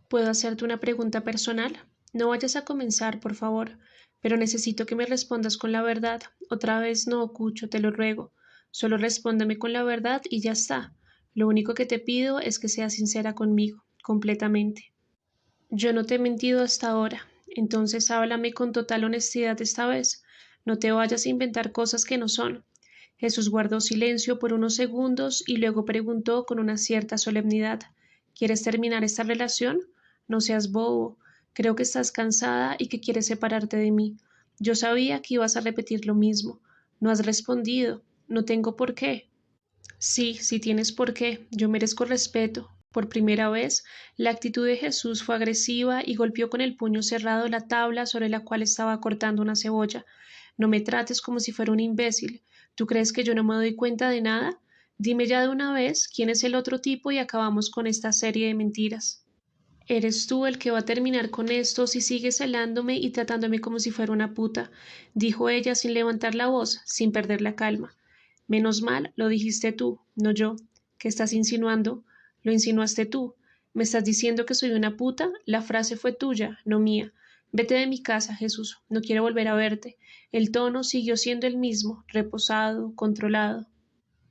¿Puedo hacerte una pregunta personal? No vayas a comenzar, por favor, pero necesito que me respondas con la verdad. Otra vez no, Cucho, te lo ruego. Solo respóndeme con la verdad y ya está. Lo único que te pido es que seas sincera conmigo, completamente. Yo no te he mentido hasta ahora, entonces háblame con total honestidad esta vez. No te vayas a inventar cosas que no son. Jesús guardó silencio por unos segundos y luego preguntó con una cierta solemnidad: ¿Quieres terminar esta relación? No seas bobo. Creo que estás cansada y que quieres separarte de mí. Yo sabía que ibas a repetir lo mismo. No has respondido. No tengo por qué. Sí, sí tienes por qué. Yo merezco respeto. Por primera vez, la actitud de Jesús fue agresiva y golpeó con el puño cerrado la tabla sobre la cual estaba cortando una cebolla. No me trates como si fuera un imbécil. ¿Tú crees que yo no me doy cuenta de nada? Dime ya de una vez quién es el otro tipo y acabamos con esta serie de mentiras. Eres tú el que va a terminar con esto si sigues celándome y tratándome como si fuera una puta, dijo ella sin levantar la voz, sin perder la calma. Menos mal, lo dijiste tú, no yo. ¿Qué estás insinuando? Lo insinuaste tú. ¿Me estás diciendo que soy una puta? La frase fue tuya, no mía. Vete de mi casa, Jesús. No quiero volver a verte. El tono siguió siendo el mismo, reposado, controlado.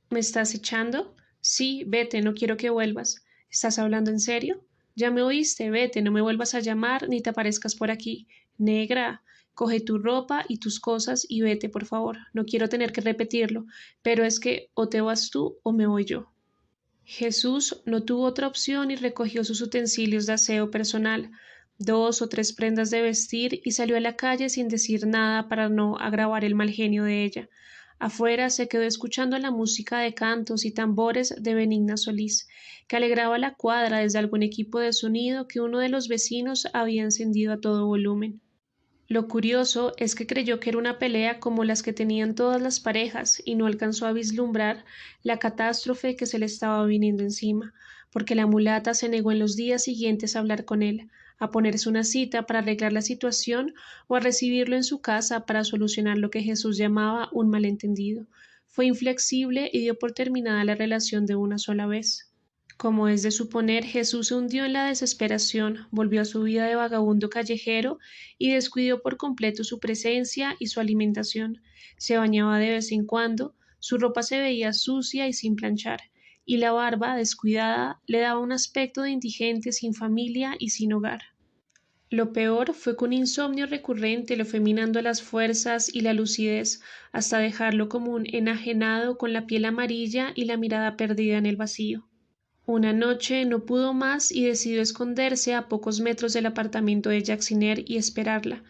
¿Me estás echando? Sí, vete, no quiero que vuelvas. ¿Estás hablando en serio? Ya me oíste, vete, no me vuelvas a llamar ni te aparezcas por aquí. Negra, coge tu ropa y tus cosas y vete, por favor. No quiero tener que repetirlo, pero es que o te vas tú o me voy yo. Jesús no tuvo otra opción y recogió sus utensilios de aseo personal, 2 o 3 prendas de vestir, y salió a la calle sin decir nada para no agravar el mal genio de ella. Afuera se quedó escuchando la música de cantos y tambores de Benigna Solís, que alegraba la cuadra desde algún equipo de sonido que uno de los vecinos había encendido a todo volumen. Lo curioso es que creyó que era una pelea como las que tenían todas las parejas y no alcanzó a vislumbrar la catástrofe que se le estaba viniendo encima, porque la mulata se negó en los días siguientes a hablar con él, a ponerse una cita para arreglar la situación o a recibirlo en su casa para solucionar lo que Jesús llamaba un malentendido. Fue inflexible y dio por terminada la relación de una sola vez. Como es de suponer, Jesús se hundió en la desesperación, volvió a su vida de vagabundo callejero y descuidó por completo su presencia y su alimentación. Se bañaba de vez en cuando, su ropa se veía sucia y sin planchar, y la barba, descuidada, le daba un aspecto de indigente sin familia y sin hogar. Lo peor fue que un insomnio recurrente lo fue minando las fuerzas y la lucidez hasta dejarlo como un enajenado con la piel amarilla y la mirada perdida en el vacío. Una noche no pudo más y decidió esconderse a pocos metros del apartamento de Jacksiner y esperarla.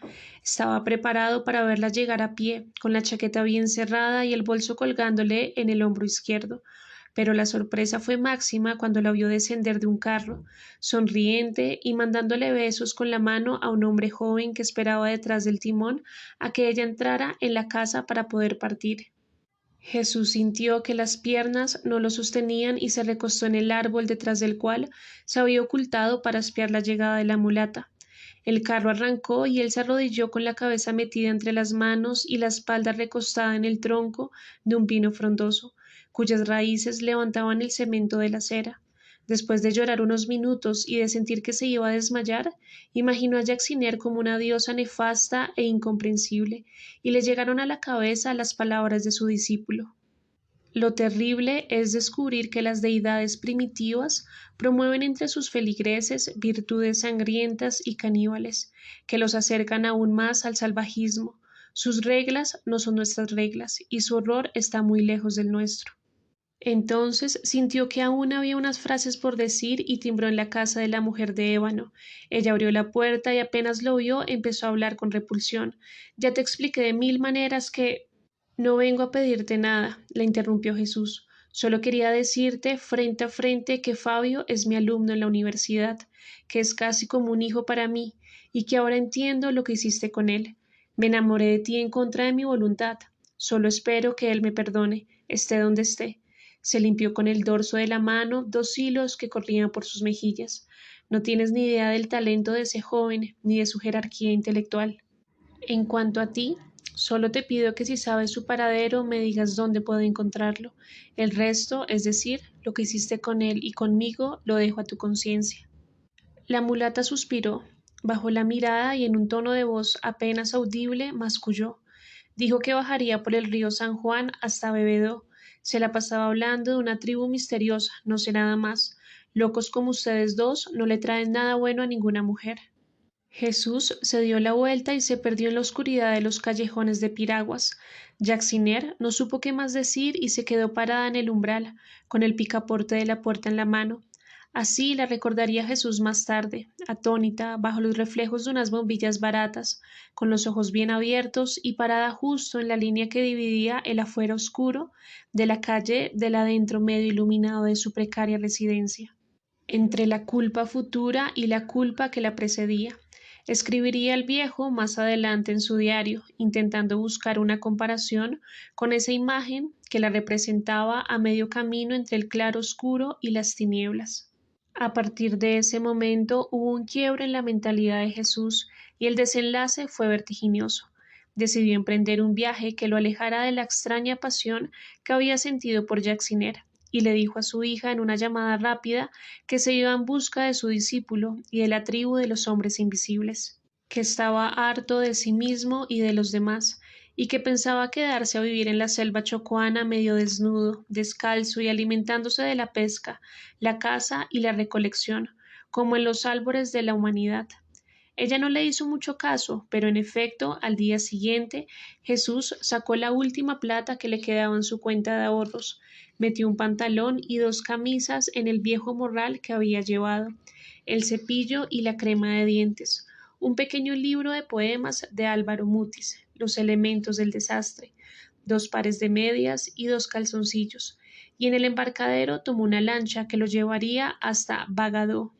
Estaba preparado para verla llegar a pie, con la chaqueta bien cerrada y el bolso colgándole en el hombro izquierdo. Pero la sorpresa fue máxima cuando la vio descender de un carro, sonriente y mandándole besos con la mano a un hombre joven que esperaba detrás del timón a que ella entrara en la casa para poder partir. Jesús sintió que las piernas no lo sostenían y se recostó en el árbol detrás del cual se había ocultado para espiar la llegada de la mulata. El carro arrancó y él se arrodilló con la cabeza metida entre las manos y la espalda recostada en el tronco de un pino frondoso, cuyas raíces levantaban el cemento de la acera. Después de llorar unos minutos y de sentir que se iba a desmayar, imaginó a Jacksiner como una diosa nefasta e incomprensible, y le llegaron a la cabeza las palabras de su discípulo. Lo terrible es descubrir que las deidades primitivas promueven entre sus feligreses virtudes sangrientas y caníbales, que los acercan aún más al salvajismo. Sus reglas no son nuestras reglas, y su horror está muy lejos del nuestro. Entonces sintió que aún había unas frases por decir y timbró en la casa de la mujer de ébano. Ella abrió la puerta y apenas lo vio empezó a hablar con repulsión. Ya te expliqué de 1000 maneras que... No vengo a pedirte nada, le interrumpió Jesús. Solo quería decirte frente a frente que Fabio es mi alumno en la universidad, que es casi como un hijo para mí, y que ahora entiendo lo que hiciste con él. Me enamoré de ti en contra de mi voluntad. Solo espero que él me perdone, esté donde esté. Se limpió con el dorso de la mano 2 hilos que corrían por sus mejillas. No tienes ni idea del talento de ese joven, ni de su jerarquía intelectual. En cuanto a ti, solo te pido que si sabes su paradero me digas dónde puedo encontrarlo. El resto, es decir, lo que hiciste con él y conmigo, lo dejo a tu conciencia. La mulata suspiró, bajó la mirada y en un tono de voz apenas audible masculló. Dijo que bajaría por el río San Juan hasta Bebedo. Se la pasaba hablando de una tribu misteriosa, no sé nada más. Locos como ustedes dos no le traen nada bueno a ninguna mujer. Jesús se dio la vuelta y se perdió en la oscuridad de los callejones de piraguas. Jacksiner no supo qué más decir y se quedó parada en el umbral, con el picaporte de la puerta en la mano. Así la recordaría Jesús más tarde, atónita, bajo los reflejos de unas bombillas baratas, con los ojos bien abiertos y parada justo en la línea que dividía el afuera oscuro de la calle del adentro medio iluminado de su precaria residencia. Entre la culpa futura y la culpa que la precedía. Escribiría el viejo más adelante en su diario, intentando buscar una comparación con esa imagen que la representaba a medio camino entre el claro oscuro y las tinieblas. A partir de ese momento hubo un quiebre en la mentalidad de Jesús y el desenlace fue vertiginoso. Decidió emprender un viaje que lo alejara de la extraña pasión que había sentido por Jacksiner, y le dijo a su hija en una llamada rápida que se iba en busca de su discípulo y de la tribu de los hombres invisibles, que estaba harto de sí mismo y de los demás, y que pensaba quedarse a vivir en la selva chocuana medio desnudo, descalzo y alimentándose de la pesca, la caza y la recolección, como en los albores de la humanidad. Ella no le hizo mucho caso, pero en efecto, al día siguiente, Jesús sacó la última plata que le quedaba en su cuenta de ahorros, metió un pantalón y dos camisas en el viejo morral que había llevado, el cepillo y la crema de dientes, un pequeño libro de poemas de Álvaro Mutis, los elementos del desastre, dos pares de medias y dos calzoncillos, y en el embarcadero tomó una lancha que lo llevaría hasta Bagadó.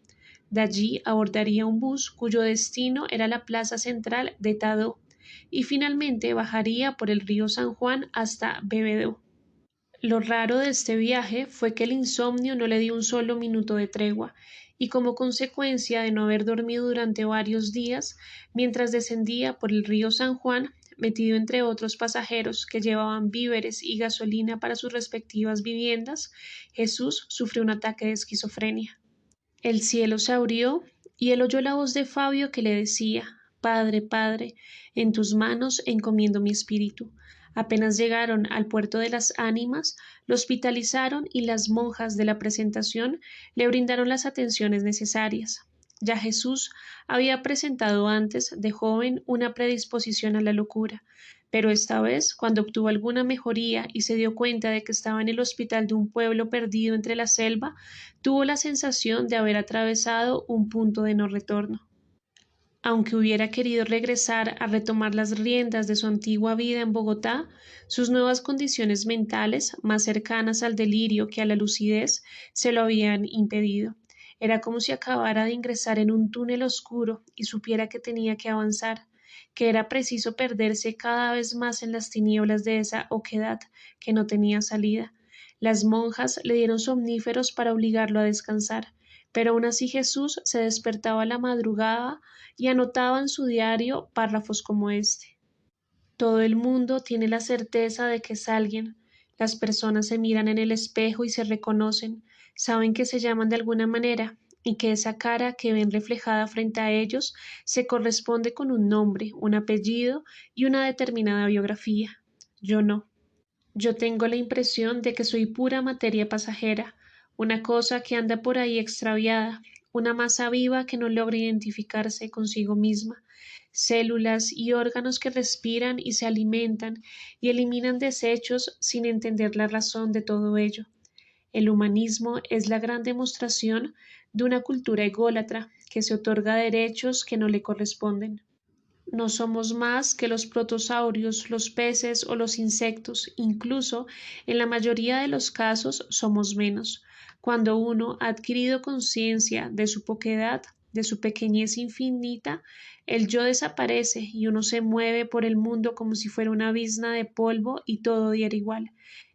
De allí abordaría un bus cuyo destino era la plaza central de Tadó, y finalmente bajaría por el río San Juan hasta Bebedo. Lo raro de este viaje fue que el insomnio no le dio un solo minuto de tregua, y como consecuencia de no haber dormido durante varios días, mientras descendía por el río San Juan, metido entre otros pasajeros que llevaban víveres y gasolina para sus respectivas viviendas, Jesús sufrió un ataque de esquizofrenia. El cielo se abrió y él oyó la voz de Fabio que le decía: Padre, Padre, en tus manos encomiendo mi espíritu. Apenas llegaron al puerto de las ánimas, lo hospitalizaron y las monjas de la presentación le brindaron las atenciones necesarias. Ya Jesús había presentado antes, de joven, una predisposición a la locura, pero esta vez, cuando obtuvo alguna mejoría y se dio cuenta de que estaba en el hospital de un pueblo perdido entre la selva, tuvo la sensación de haber atravesado un punto de no retorno. Aunque hubiera querido regresar a retomar las riendas de su antigua vida en Bogotá, sus nuevas condiciones mentales, más cercanas al delirio que a la lucidez, se lo habían impedido. Era como si acabara de ingresar en un túnel oscuro y supiera que tenía que avanzar, que era preciso perderse cada vez más en las tinieblas de esa oquedad que no tenía salida. Las monjas le dieron somníferos para obligarlo a descansar, pero aun así Jesús se despertaba a la madrugada y anotaba en su diario párrafos como este: Todo el mundo tiene la certeza de que es alguien. Las personas se miran en el espejo y se reconocen, saben que se llaman de alguna manera y que esa cara que ven reflejada frente a ellos se corresponde con un nombre, un apellido y una determinada biografía. Yo no. Yo tengo la impresión de que soy pura materia pasajera, una cosa que anda por ahí extraviada, una masa viva que no logra identificarse consigo misma, células y órganos que respiran y se alimentan y eliminan desechos sin entender la razón de todo ello. El humanismo es la gran demostración de una cultura ególatra que se otorga derechos que no le corresponden. No somos más que los protosaurios, los peces o los insectos, incluso en la mayoría de los casos somos menos. Cuando uno ha adquirido conciencia de su poquedad, de su pequeñez infinita, el yo desaparece y uno se mueve por el mundo como si fuera una bizna de polvo y todo diera igual.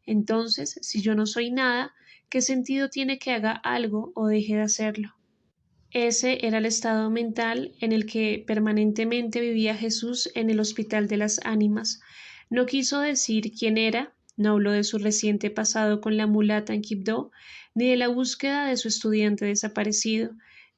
Entonces, si yo no soy nada, ¿qué sentido tiene que haga algo o deje de hacerlo? Ese era el estado mental en el que permanentemente vivía Jesús en el Hospital de las Ánimas. No quiso decir quién era, no habló de su reciente pasado con la mulata en Quibdó, ni de la búsqueda de su estudiante desaparecido,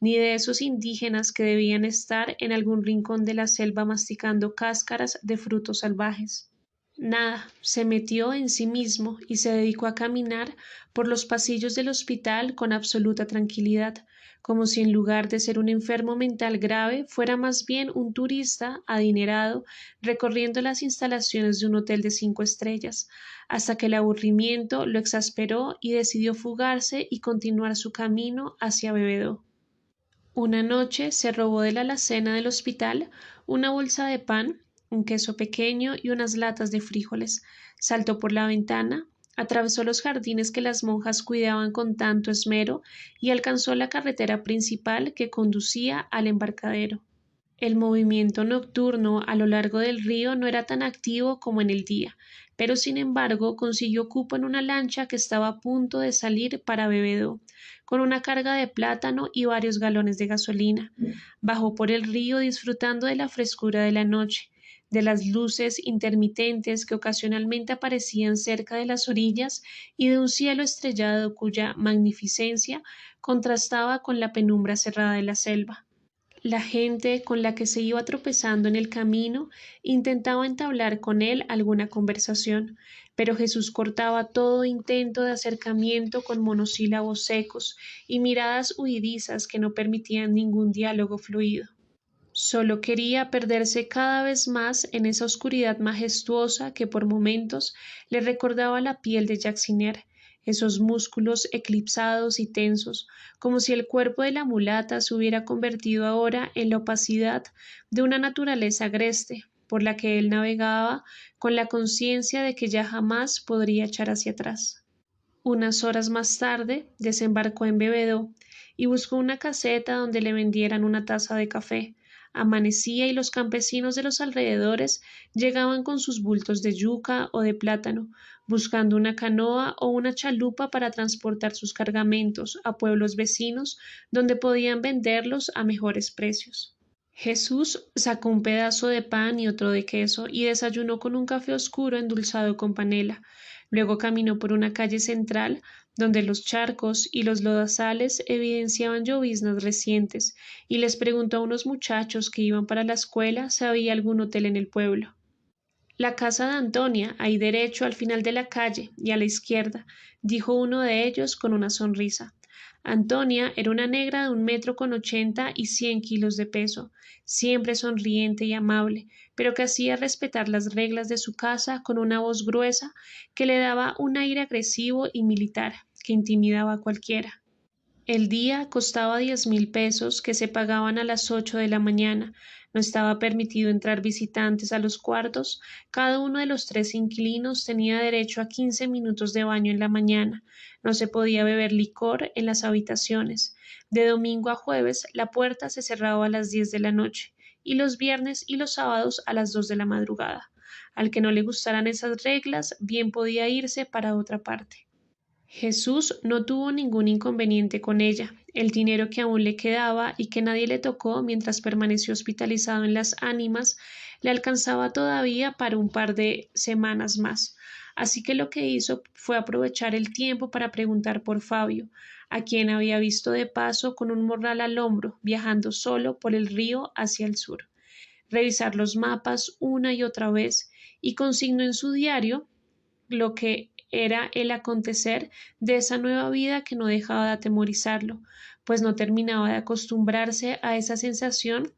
ni de esos indígenas que debían estar en algún rincón de la selva masticando cáscaras de frutos salvajes. Nada, se metió en sí mismo y se dedicó a caminar por los pasillos del hospital con absoluta tranquilidad, como si en lugar de ser un enfermo mental grave fuera más bien un turista adinerado recorriendo las instalaciones de un hotel de 5 estrellas, hasta que el aburrimiento lo exasperó y decidió fugarse y continuar su camino hacia Bebedó. Una noche se robó de la alacena del hospital una bolsa de pan, un queso pequeño y unas latas de frijoles. Saltó por la ventana, atravesó los jardines que las monjas cuidaban con tanto esmero y alcanzó la carretera principal que conducía al embarcadero. El movimiento nocturno a lo largo del río no era tan activo como en el día, pero sin embargo consiguió cupo en una lancha que estaba a punto de salir para Bebedó, con una carga de plátano y varios galones de gasolina. Bajó por el río disfrutando de la frescura de la noche, de las luces intermitentes que ocasionalmente aparecían cerca de las orillas y de un cielo estrellado cuya magnificencia contrastaba con la penumbra cerrada de la selva. La gente con la que se iba tropezando en el camino intentaba entablar con él alguna conversación, pero Jesús cortaba todo intento de acercamiento con monosílabos secos y miradas huidizas que no permitían ningún diálogo fluido. Solo quería perderse cada vez más en esa oscuridad majestuosa que por momentos le recordaba la piel de Jacksiner, esos músculos eclipsados y tensos, como si el cuerpo de la mulata se hubiera convertido ahora en la opacidad de una naturaleza agreste, por la que él navegaba con la conciencia de que ya jamás podría echar hacia atrás. Unas horas más tarde desembarcó en Bebedó y buscó una caseta donde le vendieran una taza de café. Amanecía y los campesinos de los alrededores llegaban con sus bultos de yuca o de plátano, buscando una canoa o una chalupa para transportar sus cargamentos a pueblos vecinos donde podían venderlos a mejores precios. Jesús sacó un pedazo de pan y otro de queso y desayunó con un café oscuro endulzado con panela. Luego caminó por una calle central donde los charcos y los lodazales evidenciaban lloviznas recientes, y les preguntó a unos muchachos que iban para la escuela si había algún hotel en el pueblo. La casa de Antonia, ahí derecho al final de la calle y a la izquierda, dijo uno de ellos con una sonrisa. Antonia era una negra de 1,80 m y 100 kilos de peso, siempre sonriente y amable, pero que hacía respetar las reglas de su casa con una voz gruesa que le daba un aire agresivo y militar que intimidaba a cualquiera. El día costaba 10,000 pesos que se pagaban a las 8 de la mañana. No estaba permitido entrar visitantes a los cuartos. Cada uno de los 3 inquilinos tenía derecho a 15 minutos de baño en la mañana. No se podía beber licor en las habitaciones. De domingo a jueves la puerta se cerraba a las 10 de la noche y los viernes y los sábados a las 2 de la madrugada. Al que no le gustaran esas reglas, bien podía irse para otra parte. Jesús no tuvo ningún inconveniente con ella. El dinero que aún le quedaba y que nadie le tocó mientras permaneció hospitalizado en las Ánimas le alcanzaba todavía para un par de semanas más. Así que lo que hizo fue aprovechar el tiempo para preguntar por Fabio, a quien había visto de paso con un morral al hombro, viajando solo por el río hacia el sur. Revisar los mapas una y otra vez y consignó en su diario lo que era el acontecer de esa nueva vida que no dejaba de atemorizarlo, pues no terminaba de acostumbrarse a esa sensación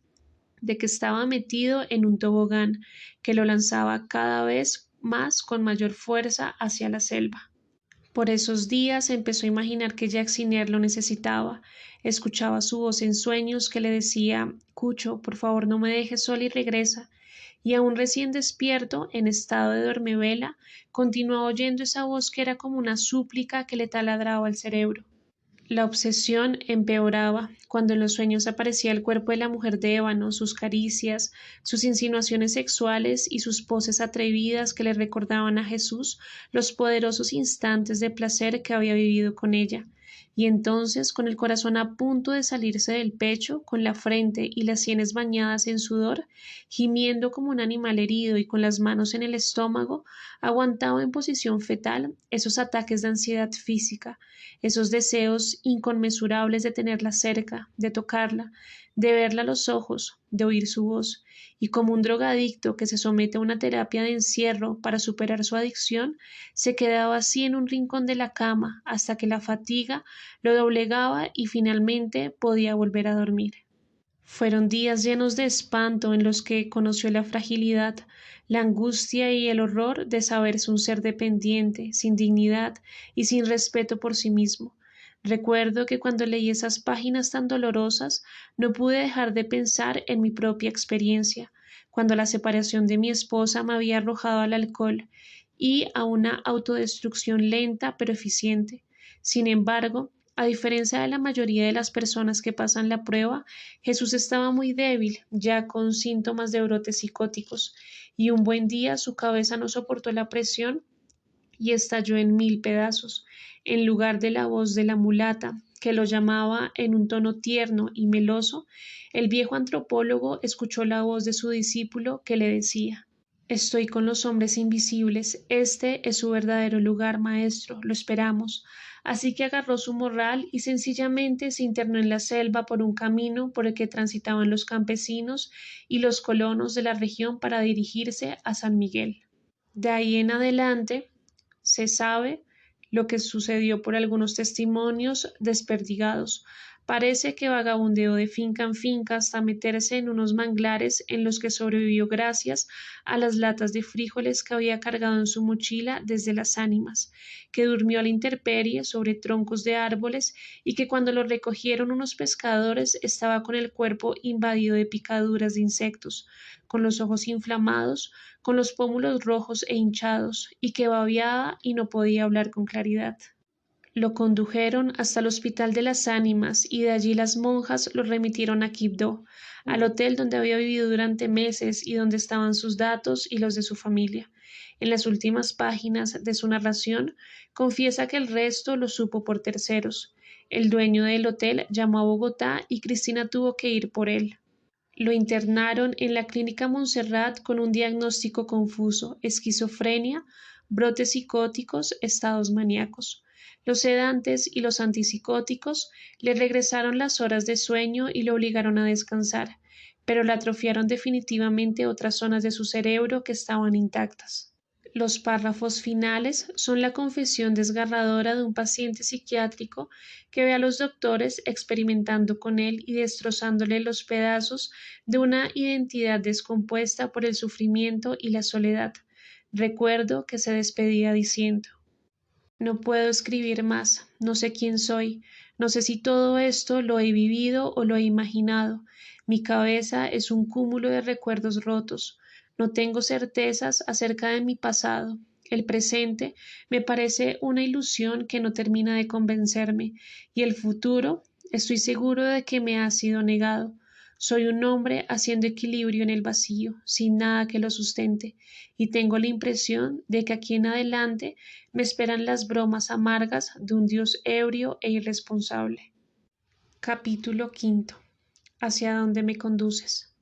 de que estaba metido en un tobogán que lo lanzaba cada vez más con mayor fuerza hacia la selva. Por esos días empezó a imaginar que Jacksiner lo necesitaba. Escuchaba su voz en sueños que le decía: Cucho, por favor no me dejes sola y regresa. Y aún recién despierto, en estado de dormivela, continuaba oyendo esa voz que era como una súplica que le taladraba el cerebro. La obsesión empeoraba cuando en los sueños aparecía el cuerpo de la mujer de ébano, sus caricias, sus insinuaciones sexuales y sus poses atrevidas que le recordaban a Jesús los poderosos instantes de placer que había vivido con ella. y entonces, con el corazón a punto de salirse del pecho, con la frente y las sienes bañadas en sudor, gimiendo como un animal herido y con las manos en el estómago, aguantaba en posición fetal esos ataques de ansiedad física, esos deseos inconmensurables de tenerla cerca, de tocarla, de verla a los ojos, de oír su voz, y como un drogadicto que se somete a una terapia de encierro para superar su adicción, se quedaba así en un rincón de la cama hasta que la fatiga lo doblegaba y finalmente podía volver a dormir. Fueron días llenos de espanto en los que conoció la fragilidad, la angustia y el horror de saberse un ser dependiente, sin dignidad y sin respeto por sí mismo. Recuerdo que cuando leí esas páginas tan dolorosas no pude dejar de pensar en mi propia experiencia, cuando la separación de mi esposa me había arrojado al alcohol y a una autodestrucción lenta pero eficiente. Sin embargo, a diferencia de la mayoría de las personas que pasan la prueba, Jesús estaba muy débil, ya con síntomas de brotes psicóticos, y un buen día su cabeza no soportó la presión y estalló en mil pedazos. En lugar de la voz de la mulata, que lo llamaba en un tono tierno y meloso, el viejo antropólogo escuchó la voz de su discípulo que le decía: Estoy con los hombres invisibles. Este es su verdadero lugar, maestro. Lo esperamos. Así que agarró su morral y sencillamente se internó en la selva por un camino por el que transitaban los campesinos y los colonos de la región para dirigirse a San Miguel. De ahí en adelante se sabe lo que sucedió por algunos testimonios desperdigados. Parece que vagabundeó de finca en finca hasta meterse en unos manglares en los que sobrevivió gracias a las latas de frijoles que había cargado en su mochila desde las ánimas, que durmió a la intemperie sobre troncos de árboles y que cuando lo recogieron unos pescadores estaba con el cuerpo invadido de picaduras de insectos, con los ojos inflamados, con los pómulos rojos e hinchados, y que babeaba y no podía hablar con claridad. Lo condujeron hasta el Hospital de las Ánimas y de allí las monjas lo remitieron a Quibdó, al hotel donde había vivido durante meses y donde estaban sus datos y los de su familia. En las últimas páginas de su narración confiesa que el resto lo supo por terceros. El dueño del hotel llamó a Bogotá y Cristina tuvo que ir por él. Lo internaron en la clínica Montserrat con un diagnóstico confuso: esquizofrenia, brotes psicóticos, estados maníacos. Los sedantes y los antipsicóticos le regresaron las horas de sueño y le obligaron a descansar, pero le atrofiaron definitivamente otras zonas de su cerebro que estaban intactas. Los párrafos finales son la confesión desgarradora de un paciente psiquiátrico que ve a los doctores experimentando con él y destrozándole los pedazos de una identidad descompuesta por el sufrimiento y la soledad. Recuerdo que se despedía diciendo: No puedo escribir más, no sé quién soy, no sé si todo esto lo he vivido o lo he imaginado. Mi cabeza es un cúmulo de recuerdos rotos. No tengo certezas acerca de mi pasado. El presente me parece una ilusión que no termina de convencerme, y el futuro estoy seguro de que me ha sido negado. Soy un hombre haciendo equilibrio en el vacío, sin nada que lo sustente, y tengo la impresión de que aquí en adelante me esperan las bromas amargas de un Dios ebrio e irresponsable. Capítulo quinto. ¿Hacia dónde me conduces?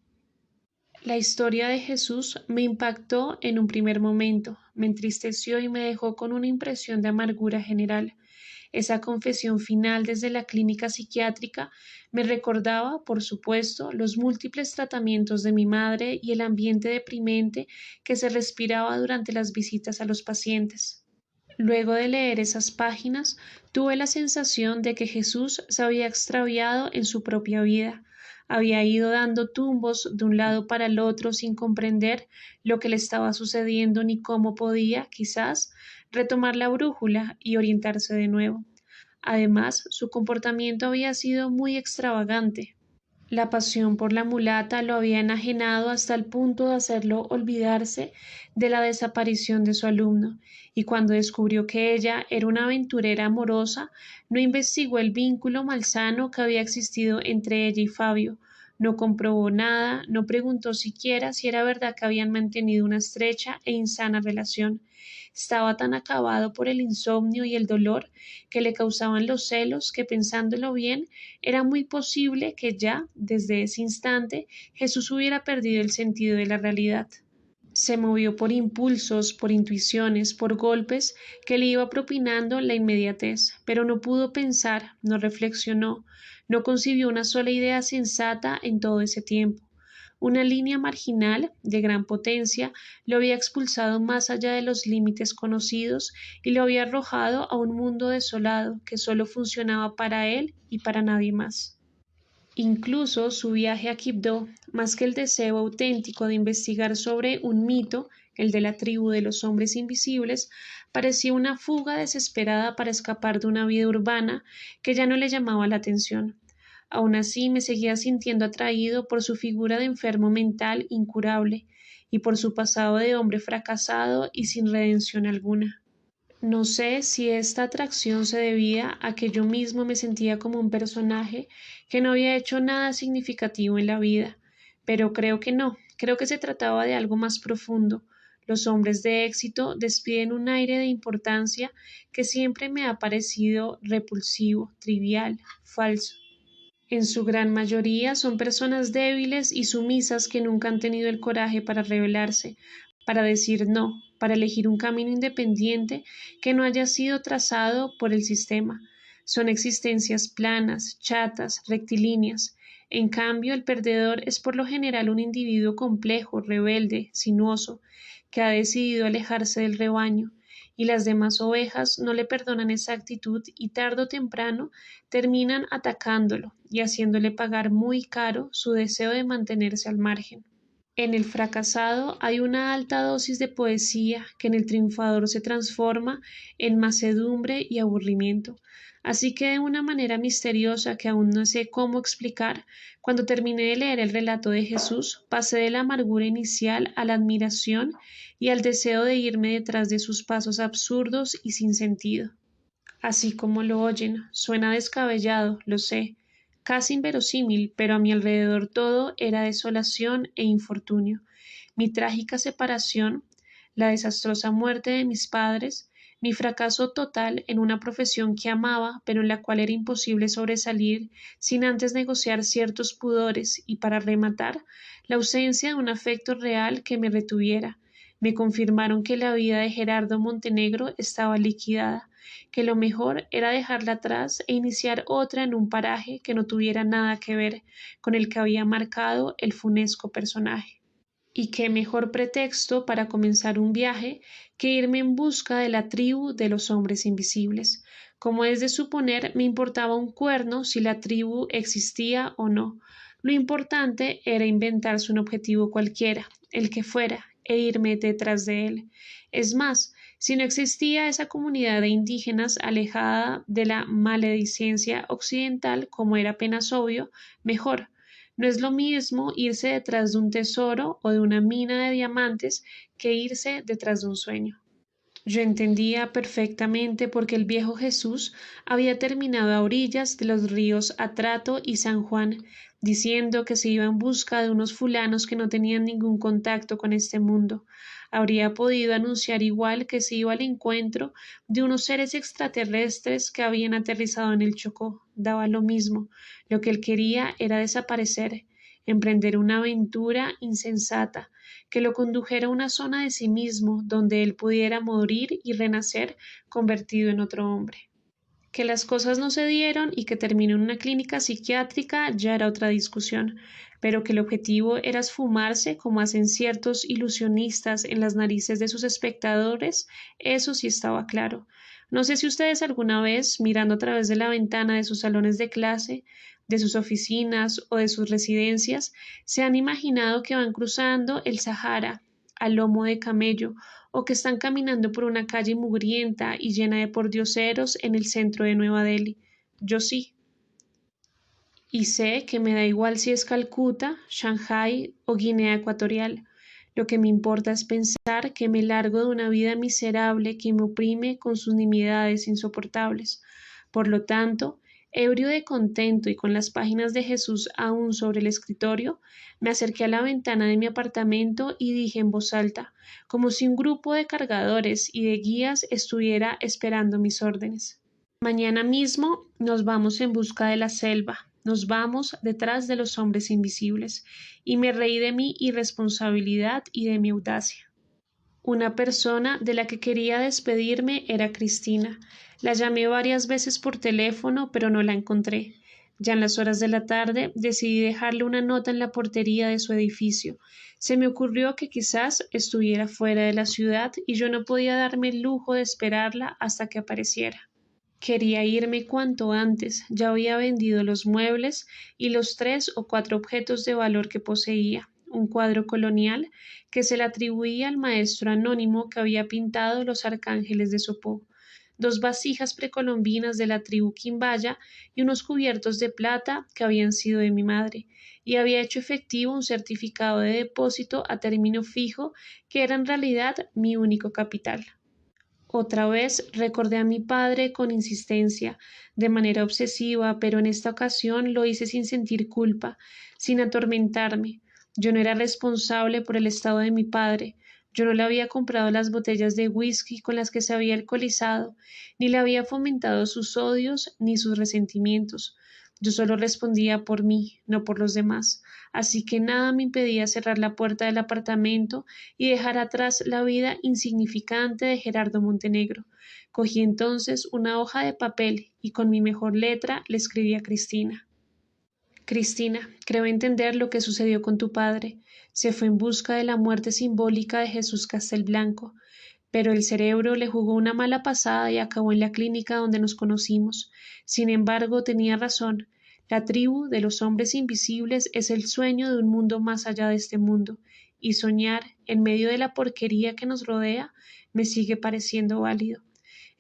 La historia de Jesús me impactó en un primer momento, me entristeció y me dejó con una impresión de amargura general. Esa confesión final desde la clínica psiquiátrica me recordaba, por supuesto, los múltiples tratamientos de mi madre y el ambiente deprimente que se respiraba durante las visitas a los pacientes. Luego de leer esas páginas, tuve la sensación de que Jesús se había extraviado en su propia vida, había ido dando tumbos de un lado para el otro sin comprender lo que le estaba sucediendo ni cómo podía, quizás, retomar la brújula y orientarse de nuevo. Además, su comportamiento había sido muy extravagante. La pasión por la mulata lo había enajenado hasta el punto de hacerlo olvidarse de la desaparición de su alumno, y cuando descubrió que ella era una aventurera amorosa, no investigó el vínculo malsano que había existido entre ella y Fabio, No comprobó nada, no preguntó siquiera si era verdad que habían mantenido una estrecha e insana relación. Estaba tan acabado por el insomnio y el dolor que le causaban los celos que, pensándolo bien, era muy posible que ya, desde ese instante, Jesús hubiera perdido el sentido de la realidad. Se movió por impulsos, por intuiciones, por golpes que le iba propinando la inmediatez, pero no pudo pensar, no reflexionó, no concibió una sola idea sensata en todo ese tiempo. Una línea marginal, de gran potencia, lo había expulsado más allá de los límites conocidos y lo había arrojado a un mundo desolado que solo funcionaba para él y para nadie más. Incluso su viaje a Quibdó, más que el deseo auténtico de investigar sobre un mito, el de la tribu de los hombres invisibles, parecía una fuga desesperada para escapar de una vida urbana que ya no le llamaba la atención. Aun así me seguía sintiendo atraído por su figura de enfermo mental incurable y por su pasado de hombre fracasado y sin redención alguna. No sé si esta atracción se debía a que yo mismo me sentía como un personaje que no había hecho nada significativo en la vida, pero creo que no, creo que se trataba de algo más profundo. Los hombres de éxito despiden un aire de importancia que siempre me ha parecido repulsivo, trivial, falso. En su gran mayoría son personas débiles y sumisas que nunca han tenido el coraje para rebelarse, para decir no, para elegir un camino independiente que no haya sido trazado por el sistema. Son existencias planas, chatas, rectilíneas. En cambio, el perdedor es por lo general un individuo complejo, rebelde, sinuoso, que ha decidido alejarse del rebaño, y las demás ovejas no le perdonan esa actitud y tarde o temprano terminan atacándolo y haciéndole pagar muy caro su deseo de mantenerse al margen. En el fracasado hay una alta dosis de poesía que en el triunfador se transforma en macedumbre y aburrimiento. Así que de una manera misteriosa que aún no sé cómo explicar, cuando terminé de leer el relato de Jesús, pasé de la amargura inicial a la admiración y al deseo de irme detrás de sus pasos absurdos y sin sentido. Así como lo oyen, suena descabellado, lo sé, casi inverosímil, pero a mi alrededor todo era desolación e infortunio. Mi trágica separación, la desastrosa muerte de mis padres, mi fracaso total en una profesión que amaba, pero en la cual era imposible sobresalir sin antes negociar ciertos pudores y, para rematar, la ausencia de un afecto real que me retuviera, me confirmaron que la vida de Gerardo Montenegro estaba liquidada, que lo mejor era dejarla atrás e iniciar otra en un paraje que no tuviera nada que ver con el que había marcado el funesco personaje. Y qué mejor pretexto para comenzar un viaje que irme en busca de la tribu de los hombres invisibles. Como es de suponer, me importaba un cuerno si la tribu existía o no. Lo importante era inventarse un objetivo cualquiera, el que fuera, e irme detrás de él. Es más, si no existía esa comunidad de indígenas alejada de la maledicencia occidental, como era apenas obvio, mejor. No es lo mismo irse detrás de un tesoro o de una mina de diamantes que irse detrás de un sueño. Yo entendía perfectamente por qué el viejo Jesús había terminado a orillas de los ríos Atrato y San Juan, diciendo que se iba en busca de unos fulanos que no tenían ningún contacto con este mundo. Habría podido anunciar igual que se iba al encuentro de unos seres extraterrestres que habían aterrizado en el Chocó. Daba lo mismo. Lo que él quería era desaparecer, emprender una aventura insensata que lo condujera a una zona de sí mismo donde él pudiera morir y renacer convertido en otro hombre. Que las cosas no se dieron y que terminó en una clínica psiquiátrica ya era otra discusión, pero que el objetivo era esfumarse como hacen ciertos ilusionistas en las narices de sus espectadores, eso sí estaba claro. No sé si ustedes alguna vez, mirando a través de la ventana de sus salones de clase, de sus oficinas o de sus residencias, se han imaginado que van cruzando el Sahara al lomo de camello o que están caminando por una calle mugrienta y llena de pordioseros en el centro de Nueva Delhi. Yo sí. Y sé que me da igual si es Calcuta, Shanghái o Guinea Ecuatorial. Lo que me importa es pensar que me largo de una vida miserable que me oprime con sus nimiedades insoportables. Por lo tanto, Ebrio de contento y con las páginas de Jesús aún sobre el escritorio, me acerqué a la ventana de mi apartamento y dije en voz alta, como si un grupo de cargadores y de guías estuviera esperando mis órdenes. Mañana mismo nos vamos en busca de la selva, nos vamos detrás de los hombres invisibles, y me reí de mi irresponsabilidad y de mi audacia. Una persona de la que quería despedirme era Cristina. La llamé varias veces por teléfono, pero no la encontré. Ya en las horas de la tarde decidí dejarle una nota en la portería de su edificio. Se me ocurrió que quizás estuviera fuera de la ciudad y yo no podía darme el lujo de esperarla hasta que apareciera. Quería irme cuanto antes, ya había vendido los muebles y los 3 o 4 objetos de valor que poseía, un cuadro colonial que se le atribuía al maestro anónimo que había pintado los arcángeles de Sopó, 2 vasijas precolombinas de la tribu Quimbaya y unos cubiertos de plata que habían sido de mi madre, y había hecho efectivo un certificado de depósito a término fijo que era en realidad mi único capital. Otra vez recordé a mi padre con insistencia, de manera obsesiva, pero en esta ocasión lo hice sin sentir culpa, sin atormentarme. Yo no era responsable por el estado de mi padre. Yo no le había comprado las botellas de whisky con las que se había alcoholizado, ni le había fomentado sus odios ni sus resentimientos. Yo solo respondía por mí, no por los demás, así que nada me impedía cerrar la puerta del apartamento y dejar atrás la vida insignificante de Gerardo Montenegro. Cogí entonces una hoja de papel y con mi mejor letra le escribí a Cristina. Cristina, creo entender lo que sucedió con tu padre. Se fue en busca de la muerte simbólica de Jesús Castelblanco, pero el cerebro le jugó una mala pasada y acabó en la clínica donde nos conocimos. Sin embargo, tenía razón. La tribu de los hombres invisibles es el sueño de un mundo más allá de este mundo, y soñar en medio de la porquería que nos rodea me sigue pareciendo válido.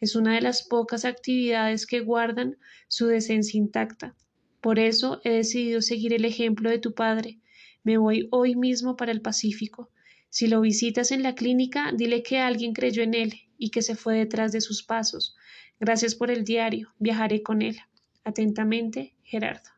Es una de las pocas actividades que guardan su decencia intacta. Por eso he decidido seguir el ejemplo de tu padre. Me voy hoy mismo para el Pacífico. Si lo visitas en la clínica, dile que alguien creyó en él y que se fue detrás de sus pasos. Gracias por el diario. Viajaré con él. Atentamente, Gerardo.